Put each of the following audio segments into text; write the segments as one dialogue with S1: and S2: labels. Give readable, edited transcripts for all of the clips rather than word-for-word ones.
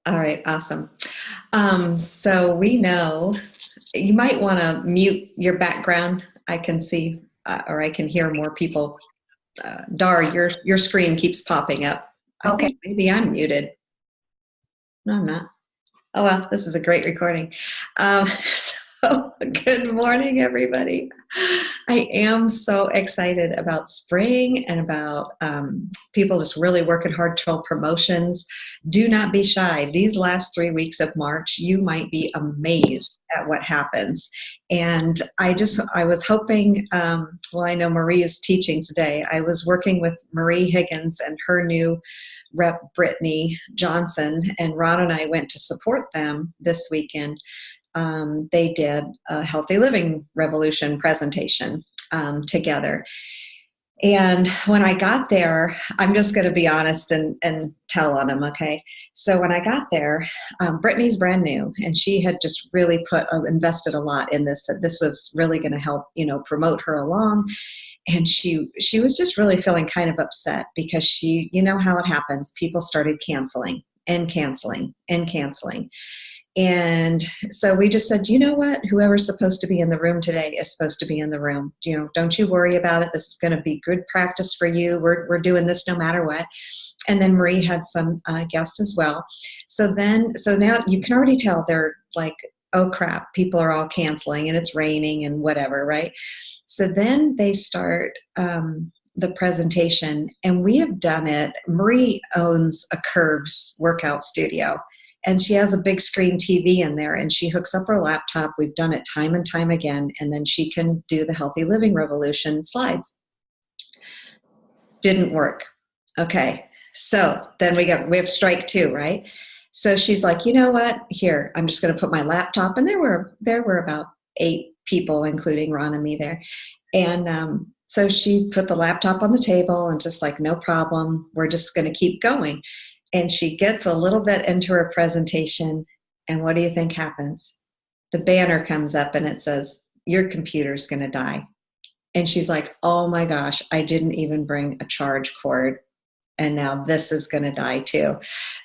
S1: All right, awesome. So we know you might want to mute your background. I can see, or I can hear more people. Dar, your screen keeps popping up. I
S2: Okay.
S1: think maybe I'm muted. No, I'm not. Oh, well, this is a great recording. So, good morning, everybody. I am so excited about spring and about people just really working hard toward promotions. Do not be shy. These last 3 weeks of March, you might be amazed at what happens. And I was hoping, well, I know Marie is teaching today. I was working with Marie Higgins and her new Rep Brittany Johnson, and Ron and I went to support them this weekend. They did a Healthy Living Revolution presentation together. And when I got there, I'm just going to be honest and tell on them, okay? So when I got there, Brittany's brand new, and she had just really invested a lot in this, that this was really going to help, promote her along. And she was just really feeling kind of upset because you know how it happens. People started canceling and canceling and canceling. And so we just said, you know what? Whoever's supposed to be in the room today is supposed to be in the room. Don't you worry about it. This is going to be good practice for you. We're doing this no matter what. And then Marie had some guests as well. So now you can already tell they're like, oh crap, people are all canceling and it's raining and whatever, right? So then they start the presentation, and we have done it. Marie owns a Curves workout studio, and she has a big screen TV in there, and she hooks up her laptop. We've done it time and time again, and then she can do the Healthy Living Revolution slides. Didn't work. Okay, so then we have strike two, right? So she's like, you know what? Here, I'm just going to put my laptop, and there were about 8 people, including Ron and me there. And so she put the laptop on the table and just like, no problem, we're just going to keep going. And she gets a little bit into her presentation, and what do you think happens? The banner comes up and it says, your computer's going to die. And she's like, oh my gosh, I didn't even bring a charge cord, and now this is going to die too.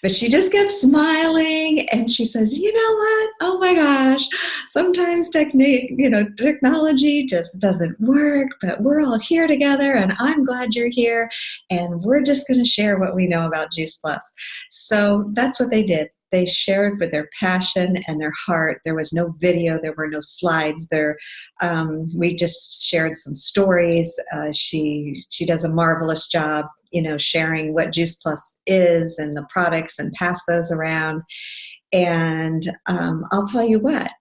S1: But she just kept smiling, and she says, you know what? Oh my gosh, sometimes technology just doesn't work, but we're all here together, and I'm glad you're here, and we're just going to share what we know about Juice Plus. So that's what they did. They shared with their passion and their heart. There was no video. There were no slides. We just shared some stories. She does a marvelous job, sharing what Juice Plus is and the products, and pass those around. And I'll tell you what,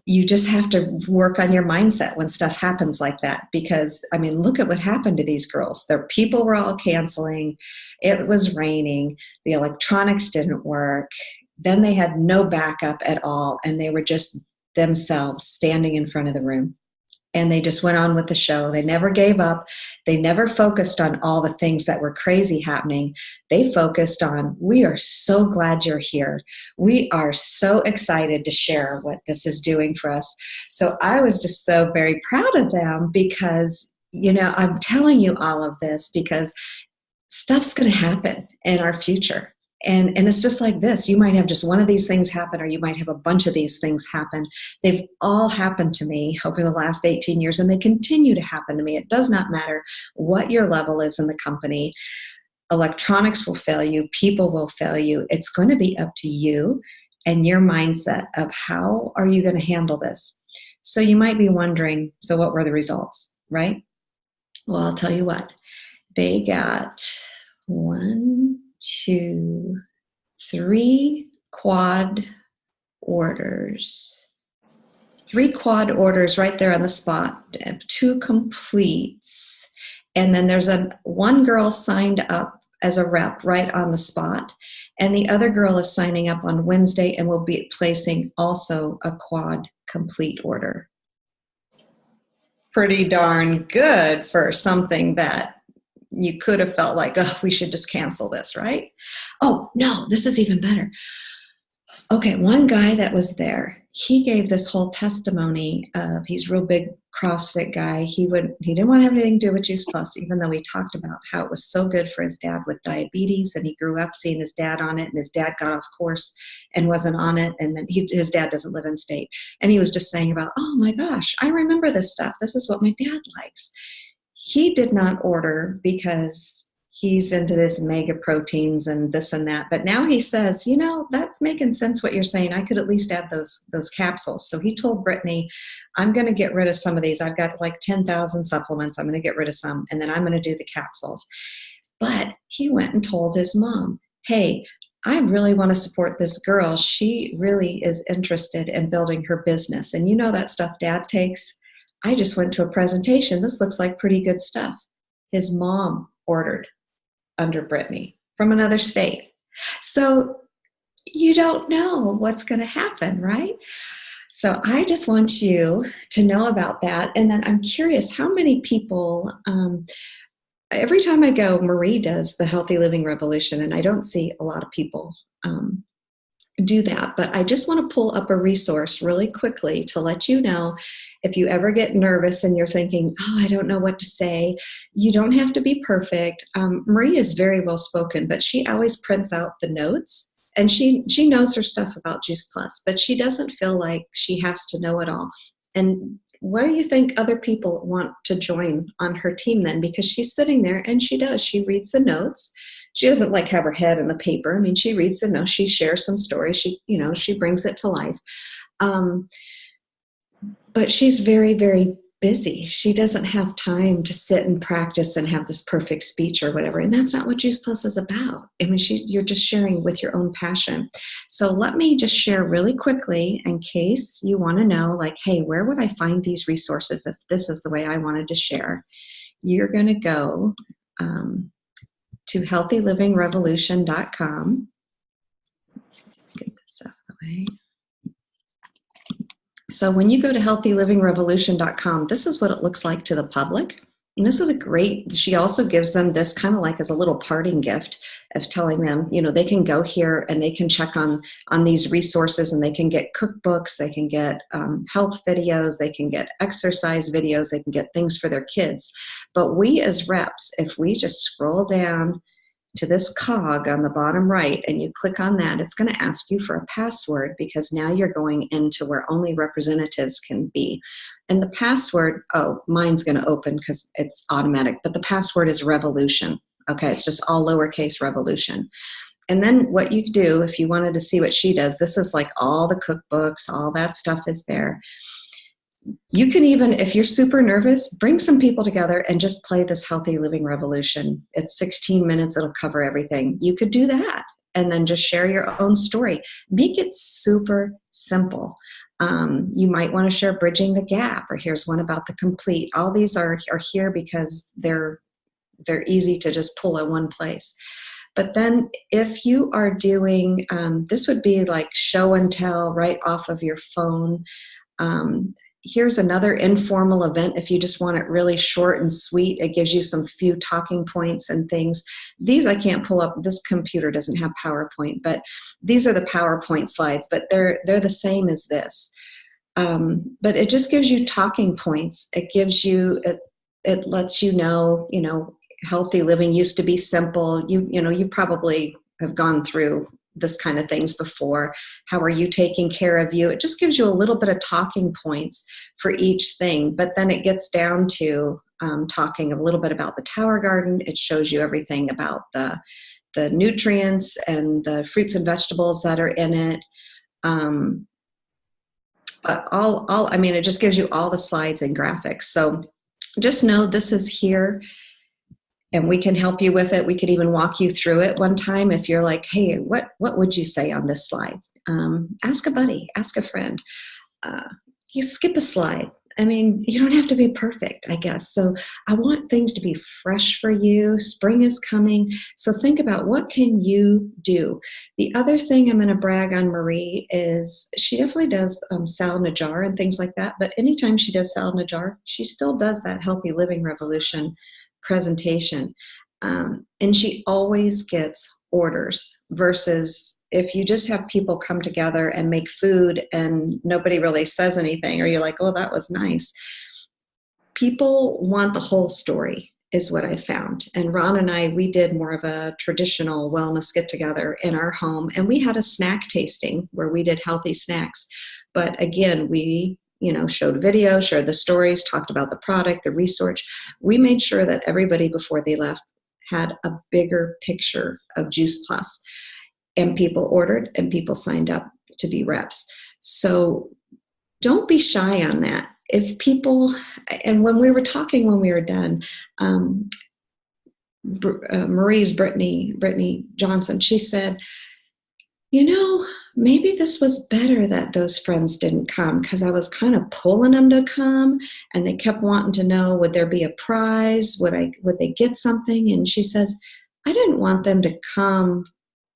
S1: you just have to work on your mindset when stuff happens like that, because look at what happened to these girls. Their people were all canceling. It was raining. The electronics didn't work. Then they had no backup at all, and they were just themselves standing in front of the room. And they just went on with the show. They never gave up. They never focused on all the things that were crazy happening. They focused on, we are so glad you're here. We are so excited to share what this is doing for us. So I was just so very proud of them, because, I'm telling you all of this because stuff's going to happen in our future. And it's just like this. You might have just one of these things happen, or you might have a bunch of these things happen. They've all happened to me over the last 18 years, and they continue to happen to me. It does not matter what your level is in the company. Electronics will fail you. People will fail you. It's going to be up to you and your mindset of how are you going to handle this. So you might be wondering, so what were the results, right? Well, I'll tell you what. They got 1, 2, 3 quad orders. 3 quad orders right there on the spot, 2 completes. And then there's one girl signed up as a rep right on the spot. And the other girl is signing up on Wednesday and will be placing also a quad complete order. Pretty darn good for something that you could have felt like, oh, we should just cancel this, right? Oh, no, this is even better. Okay, one guy that was there, he gave this whole testimony of, he's a real big CrossFit guy. He didn't want to have anything to do with Juice Plus, even though we talked about how it was so good for his dad with diabetes, and he grew up seeing his dad on it, and his dad got off course and wasn't on it, and then his dad doesn't live in state, and he was just saying about, oh my gosh, I remember this stuff. This is what my dad likes. He did not order because he's into this mega proteins and this and that. But now he says, that's making sense what you're saying. I could at least add those capsules. So he told Brittany, I'm going to get rid of some of these. I've got like 10,000 supplements. I'm going to get rid of some, and then I'm going to do the capsules. But he went and told his mom, hey, I really want to support this girl. She really is interested in building her business. And that stuff Dad takes? I just went to a presentation. This looks like pretty good stuff. His mom ordered under Brittany from another state. So you don't know what's going to happen, right? So I just want you to know about that. And then I'm curious, how many people, every time I go, Marie does the Healthy Living Revolution, and I don't see a lot of people do that, but I just want to pull up a resource really quickly to let you know, if you ever get nervous and you're thinking, oh, I don't know what to say, you don't have to be perfect. Marie is very well spoken, but she always prints out the notes, and she knows her stuff about Juice Plus, but she doesn't feel like she has to know it all. And what do you think other people want to join on her team then? Because she's sitting there and she reads the notes. She doesn't like have her head in the paper. I mean, she reads the notes, she shares some stories, she brings it to life. But she's very, very busy. She doesn't have time to sit and practice and have this perfect speech or whatever. And that's not what Juice Plus is about. I mean, you're just sharing with your own passion. So let me just share really quickly in case you want to know, like, hey, where would I find these resources if this is the way I wanted to share? You're going to go to healthylivingrevolution.com. Let's get this out of the way. So when you go to healthylivingrevolution.com, this is what it looks like to the public. And this is she also gives them this kind of like as a little parting gift of telling them, they can go here and they can check on these resources, and they can get cookbooks, they can get health videos, they can get exercise videos, they can get things for their kids. But we as reps, if we just scroll down to this cog on the bottom right and you click on that, it's going to ask you for a password, because now you're going into where only representatives can be. And the password, mine's going to open because it's automatic, but the password is revolution. Okay, it's just all lowercase revolution. And then what you do, if you wanted to see what she does, this is like all the cookbooks, all that stuff is there. You can even, if you're super nervous, bring some people together and just play this Healthy Living Revolution. It's 16 minutes. It'll cover everything. You could do that and then just share your own story. Make it super simple. You might want to share Bridging the Gap, or here's one about the Complete. All these are here because they're easy to just pull in one place. But then if you are doing, this would be like show and tell right off of your phone. Here's another informal event. If you just want it really short and sweet, it gives you some few talking points and things. These I can't pull up. This computer doesn't have PowerPoint, but these are the PowerPoint slides, but they're the same as this. But it just gives you talking points. It gives you, it lets you know, healthy living used to be simple. You probably have gone through this kind of things before. How are you taking care of you? It just gives you a little bit of talking points for each thing, but then it gets down to talking a little bit about the Tower Garden. It shows you everything about the nutrients and the fruits and vegetables that are in it. It just gives you all the slides and graphics. So just know this is here, and we can help you with it. We could even walk you through it one time if you're like, hey, what would you say on this slide? Ask a buddy, ask a friend. You skip a slide. I mean, you don't have to be perfect, I guess. So I want things to be fresh for you. Spring is coming. So think about, what can you do? The other thing I'm going to brag on Marie is she definitely does salad in a jar and things like that. But anytime she does salad in a jar, she still does that Healthy Living Revolution presentation. And she always gets orders versus if you just have people come together and make food and nobody really says anything, or you're like, oh, that was nice, people want the whole story, is what I found. And Ron and I, we did more of a traditional wellness get together in our home, and we had a snack tasting where we did healthy snacks. But again, we, showed video, shared the stories, talked about the product, the research. We made sure that everybody before they left had a bigger picture of Juice Plus, and people ordered and people signed up to be reps. So don't be shy on that. If people, and when we were talking when we were done, Brittany Johnson, she said, maybe this was better that those friends didn't come, because I was kind of pulling them to come, and they kept wanting to know, would there be a prize? Would they get something? And she says, I didn't want them to come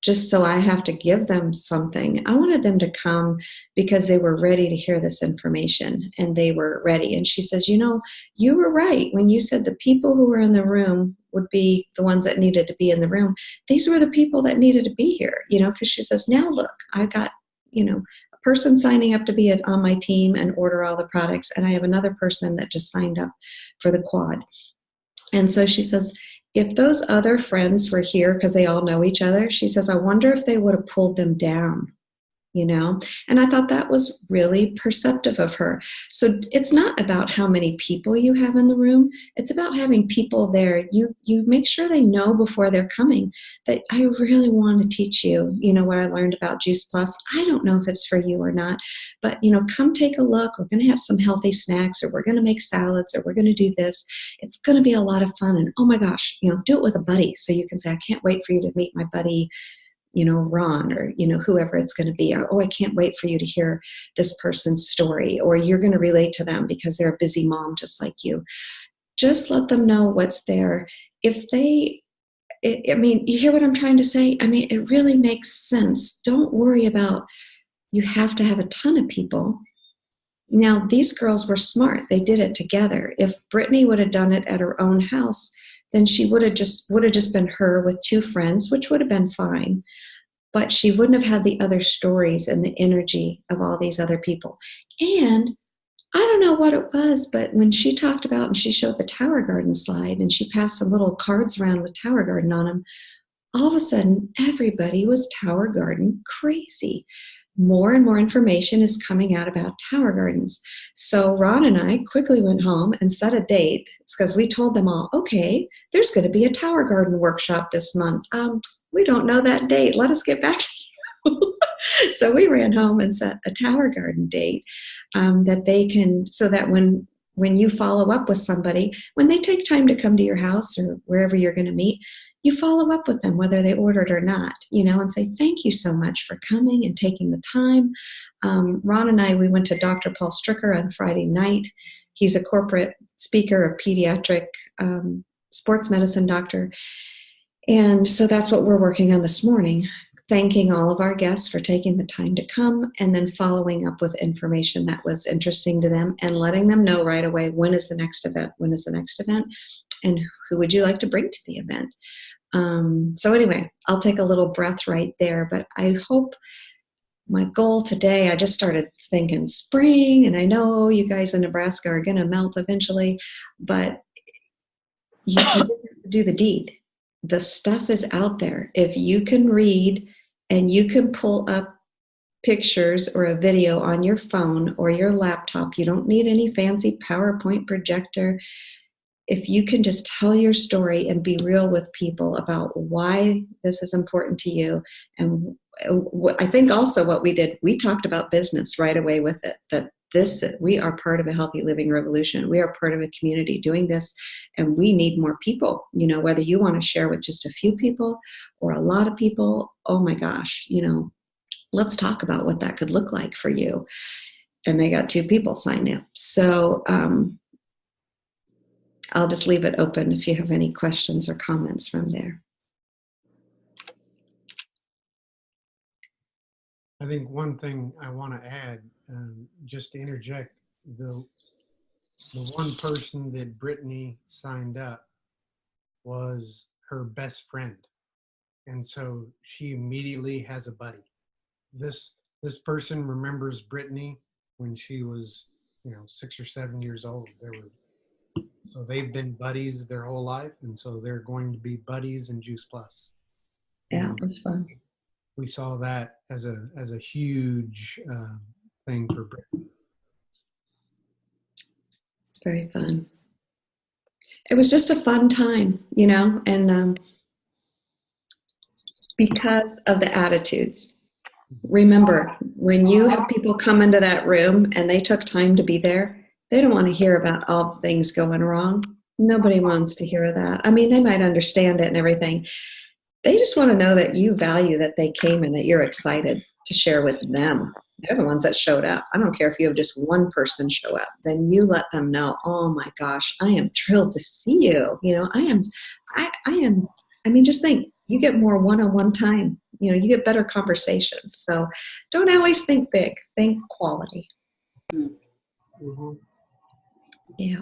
S1: just so I have to give them something. I wanted them to come because they were ready to hear this information, and they were ready. And she says, you were right when you said the people who were in the room would be the ones that needed to be in the room. These were the people that needed to be here, because she says, now look, I got, a person signing up to be on my team and order all the products. And I have another person that just signed up for the quad. And so she says, if those other friends were here, because they all know each other, she says, I wonder if they would have pulled them down, And I thought that was really perceptive of her. So it's not about how many people you have in the room. It's about having people there. You make sure they know before they're coming that I really want to teach you, what I learned about Juice Plus. I don't know if it's for you or not, but, come take a look. We're going to have some healthy snacks, or we're going to make salads, or we're going to do this. It's going to be a lot of fun. And oh my gosh, do it with a buddy. So you can say, I can't wait for you to meet my buddy, Ron, or, whoever it's going to be. Or, oh, I can't wait for you to hear this person's story, or you're going to relate to them because they're a busy mom just like you. Just let them know what's there. If they, you hear what I'm trying to say? It really makes sense. Don't worry about, you have to have a ton of people. Now, these girls were smart. They did it together. If Brittany would have done it at her own house, then she would have just been her with two friends, which would have been fine. But she wouldn't have had the other stories and the energy of all these other people. And I don't know what it was, but when she talked about, and she showed the Tower Garden slide, and she passed some little cards around with Tower Garden on them, all of a sudden, everybody was Tower Garden crazy. More and more information is coming out about Tower Gardens. So Ron and I quickly went home and set a date. It's because we told them all, okay, there's going to be a Tower Garden workshop this month. We don't know that date. Let us get back to you. So we ran home and set a Tower Garden date that they can, so that when you follow up with somebody, when they take time to come to your house or wherever you're going to meet, you follow up with them, whether they ordered or not, and say, thank you so much for coming and taking the time. Ron and I, we went to Dr. Paul Stricker on Friday night. He's a corporate speaker, a pediatric sports medicine doctor. And so that's what we're working on this morning, thanking all of our guests for taking the time to come, and then following up with information that was interesting to them, and letting them know right away, when is the next event, and who would you like to bring to the event. So anyway, I'll take a little breath right there, but I hope my goal today, I just started thinking spring, and I know you guys in Nebraska are going to melt eventually, but you just have to do the deed. The stuff is out there. If you can read and you can pull up pictures or a video on your phone or your laptop, you don't need any fancy PowerPoint projector. If you can just tell your story and be real with people about why this is important to you. And I think also what we did, we talked about business right away with it, that we are part of a healthy living revolution. We are part of a community doing this, and we need more people, whether you want to share with just a few people or a lot of people. Oh my gosh, let's talk about what that could look like for you. And they got 2 people signed up. So, I'll just leave it open if you have any questions or comments from there.
S2: I think one thing I want to add, just to interject, the one person that Brittany signed up was her best friend. And so she immediately has a buddy. This person remembers Brittany when she was, 6 or 7 years old. So they've been buddies their whole life, and so they're going to be buddies in Juice Plus.
S1: Yeah,
S2: And
S1: it was fun.
S2: we saw that as a huge thing for Brittany.
S1: Very fun. It was just a fun time, and because of the attitudes. Remember, when you have people come into that room and they took time to be there, they don't want to hear about all the things going wrong. Nobody wants to hear that. I mean, they might understand it and everything. They just want to know that you value that they came and that you're excited to share with them. They're the ones that showed up. I don't care if you have just one person show up, then you let them know, oh my gosh, I am thrilled to see you. I mean, just think, you get more one-on-one time. You get better conversations. So don't always think big, think quality.
S3: Mm-hmm.
S1: Yeah.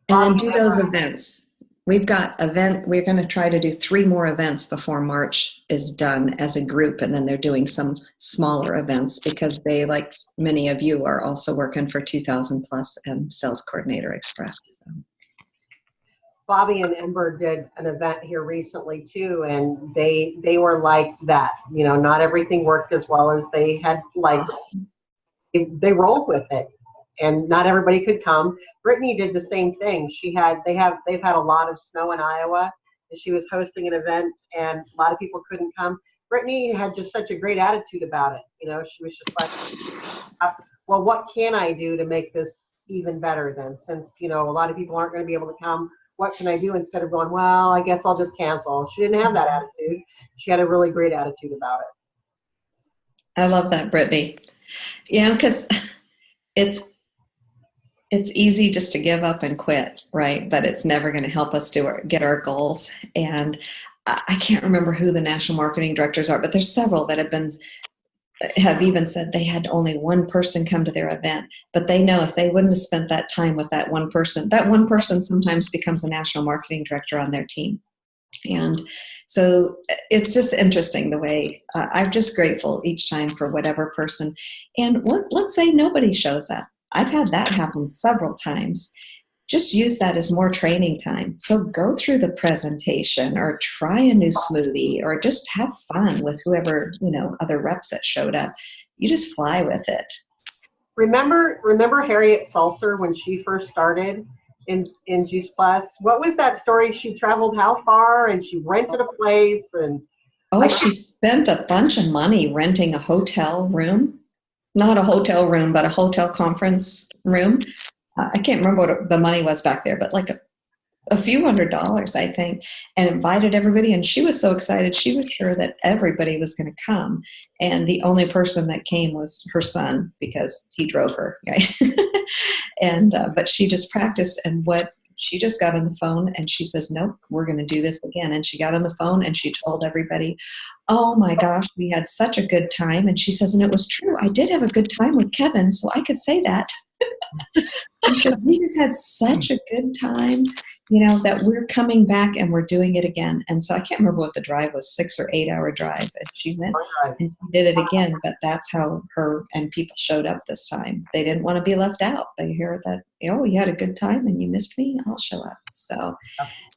S1: And then do those events. We're going to try to do 3 more events before March is done as a group. And then they're doing some smaller events because they, like many of you, are also working for 2000 Plus and Sales Coordinator Express. So.
S3: Bobby and Ember did an event here recently too, and they were like that. Not everything worked as well as they had liked. They rolled with it, and not everybody could come. Brittany did the same thing. They've had a lot of snow in Iowa, and she was hosting an event, and a lot of people couldn't come. Brittany had just such a great attitude about it. She was just like, well, what can I do to make this even better then? Since a lot of people aren't going to be able to come. What can I do, instead of going, well, I guess I'll just cancel. She didn't have that attitude. She had a really great attitude about it.
S1: I love that, Brittany. Because it's easy just to give up and quit, right? But it's never going to help us get our goals. And I can't remember who the national marketing directors are, but there's several that have even said they had only one person come to their event, but they know if they wouldn't have spent that time with that one person sometimes becomes a national marketing director on their team. And so it's just interesting the way I'm just grateful each time for whatever person. And let's say nobody shows up. I've had that happen several times. Just use that as more training time. So go through the presentation or try a new smoothie or just have fun with whoever, other reps that showed up. You just fly with it.
S3: Remember Harriet Salser when she first started in Juice Plus? What was that story? She traveled how far, and she rented a place, and
S1: she spent a bunch of money renting a hotel room. Not a hotel room, but a hotel conference room. I can't remember what the money was back there, but like a few $100s, I think, and invited everybody. And she was so excited. She was sure that everybody was going to come. And the only person that came was her son because he drove her. Right? But she just practiced. And she just got on the phone and she says, nope, we're going to do this again. And she got on the phone and she told everybody, oh my gosh, we had such a good time. And she says, and it was true. I did have a good time with Kevin, so I could say that. And she said, we just had such a good time, that we're coming back and we're doing it again. And so I can't remember what the drive was, 6 or 8 hour drive. And she went and did it again. But that's how her and people showed up this time. They didn't want to be left out. They hear that, oh, you had a good time and you missed me, I'll show up. So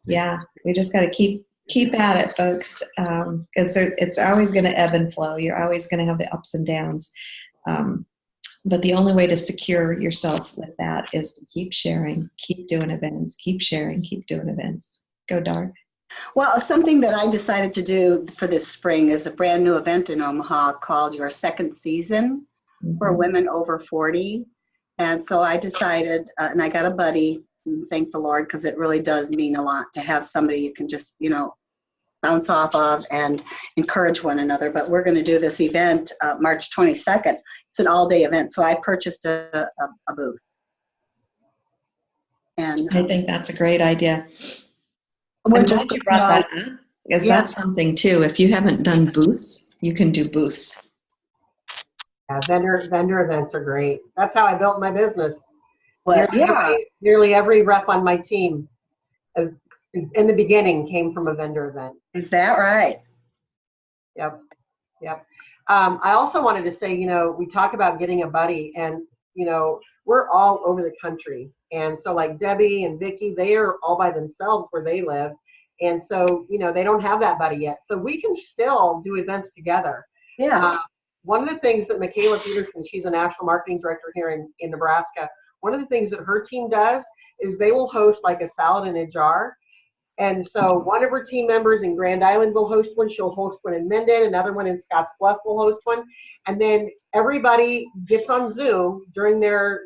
S1: yeah, we just got to keep at it, folks. Because it's always going to ebb and flow. You're always going to have the ups and downs. But the only way to secure yourself with that is to keep sharing, keep doing events, keep sharing, keep doing events. Go, Dar.
S4: Well, something that I decided to do for this spring is a brand new event in Omaha called Your Second Season for women over 40. And so I decided, and I got a buddy, thank the Lord, because it really does mean a lot to have somebody you can just, bounce off of and encourage one another. But we're going to do this event March 22nd. It's an all-day event, so I purchased a booth. And
S1: I think that's a great idea.
S4: We're
S1: I'm
S4: just
S1: glad you brought that up, because that's something too. If you haven't done booths, you can do booths.
S3: Yeah, vendor events are great. That's how I built my business.
S4: Well,
S3: nearly every rep on my team in the beginning came from a vendor event.
S4: Is that right?
S3: Yep. Yep. I also wanted to say, we talk about getting a buddy, and, we're all over the country. And so like Debbie and Vicky, they are all by themselves where they live. And so, they don't have that buddy yet. So we can still do events together.
S4: Yeah.
S3: One of the things that Michaela Peterson, she's a national marketing director here in Nebraska, one of the things that her team does is they will host like a salad in a jar. And so one of her team members in Grand Island will host one. She'll host one in Mendon. Another one in Scotts Bluff will host one. And then everybody gets on Zoom during their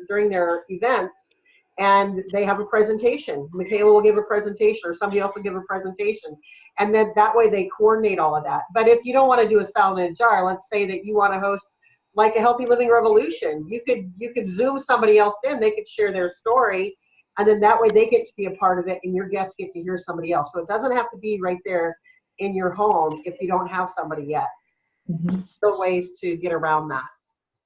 S3: events, and they have a presentation. Michaela will give a presentation, or somebody else will give a presentation. And then that way they coordinate all of that. But if you don't want to do a salad in a jar, let's say that you want to host like a Healthy Living Revolution, you could Zoom somebody else in. They could share their story. And then that way they get to be a part of it, and your guests get to hear somebody else. So it doesn't have to be right there in your home if you don't have somebody yet.
S1: Mm-hmm.
S3: Still ways to get around that.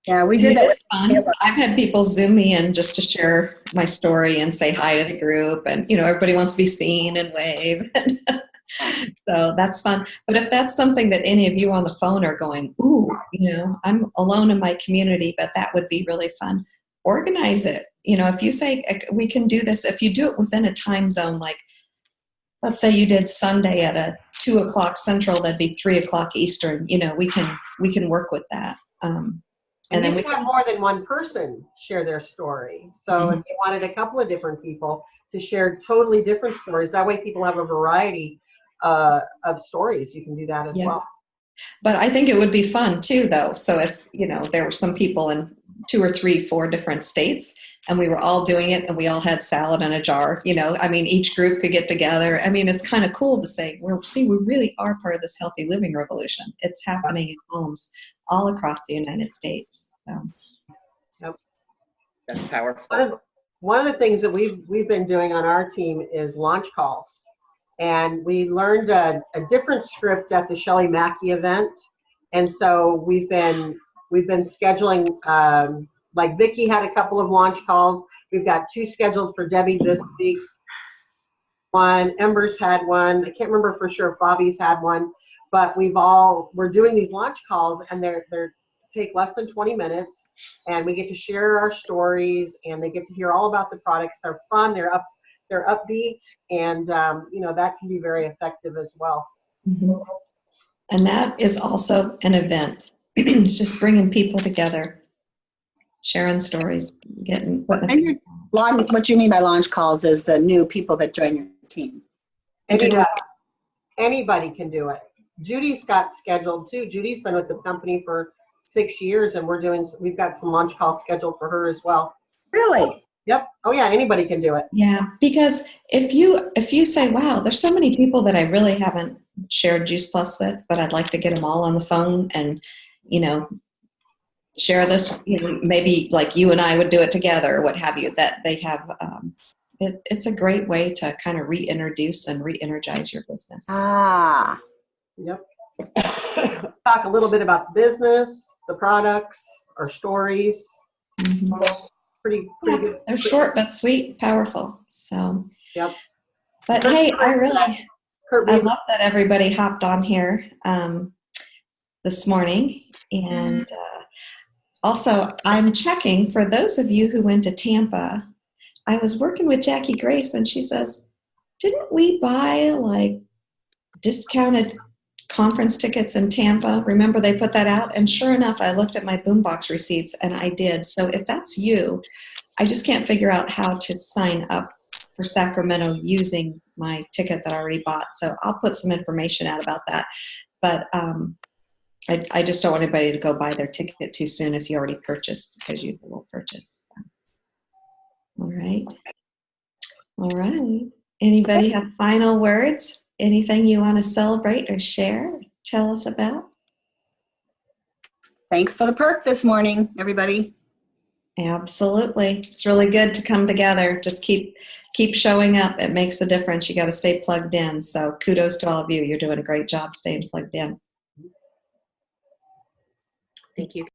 S4: Yeah, we did that.
S1: It's fun. I've had people Zoom me in just to share my story and say hi to the group. And, everybody wants to be seen and wave. So that's fun. But if that's something that any of you on the phone are going, ooh, I'm alone in my community, but that would be really fun, organize it. If you say we can do this, if you do it within a time zone, like let's say you did Sunday at 2:00 Central, that'd be 3:00 Eastern. We can work with that.
S3: And then we have more than one person share their story. So if you wanted a couple of different people to share totally different stories, that way people have a variety of stories. You can do that as well.
S1: But I think it would be fun too, though. So if there were some people in 2 or 3, 4 different states, and we were all doing it, and we all had salad in a jar, each group could get together. It's kind of cool to say, we really are part of this healthy living revolution. It's happening in homes all across the United States.
S3: Yep.
S5: That's powerful.
S3: One of the things that we've been doing on our team is launch calls. And we learned a different script at the Shelley Mackey event. And so we've been scheduling, like Vicki had a couple of launch calls. We've got 2 scheduled for Debbie this week. Ember's had one. I can't remember for sure if Bobby's had one, but we're doing these launch calls, and they're take less than 20 minutes, and we get to share our stories, and they get to hear all about the products. They're fun. They're upbeat, and that can be very effective as well.
S1: Mm-hmm. And that is also an event. It's just bringing people together, sharing stories,
S4: What you mean by launch calls is the new people that join your team.
S3: Anybody can do it. Judy's got scheduled too. Judy's been with the company for 6 years, and we've got some launch calls scheduled for her as well.
S4: Really?
S3: Yep. Oh yeah, anybody can do it.
S1: Yeah, because if you say, wow, there's so many people that I really haven't shared Juice Plus with, but I'd like to get them all on the phone and, share this, maybe like you and I would do it together or what have you, that they have, it's a great way to kind of reintroduce and re-energize your business.
S4: Ah.
S3: Yep. Talk a little bit about the business, the products, our stories.
S1: Mm-hmm.
S3: Pretty good.
S1: They're short but sweet, powerful. So,
S3: yep.
S1: But hey, I love that everybody hopped on here this morning. And also, I'm checking for those of you who went to Tampa. I was working with Jackie Grace, and she says, didn't we buy like discounted conference tickets in Tampa? Remember they put that out? And sure enough, I looked at my boombox receipts, and I did. So if that's you, I just can't figure out how to sign up for Sacramento using my ticket that I already bought. So I'll put some information out about that. But I just don't want anybody to go buy their ticket too soon if you already purchased, because you will purchase. So. All right. All right. Anybody have final words? Anything you want to celebrate or share? Tell us about?
S4: Thanks for the perk this morning, everybody.
S1: Absolutely. It's really good to come together. Just keep showing up. It makes a difference. You got to stay plugged in. So kudos to all of you. You're doing a great job staying plugged in.
S5: Thank you.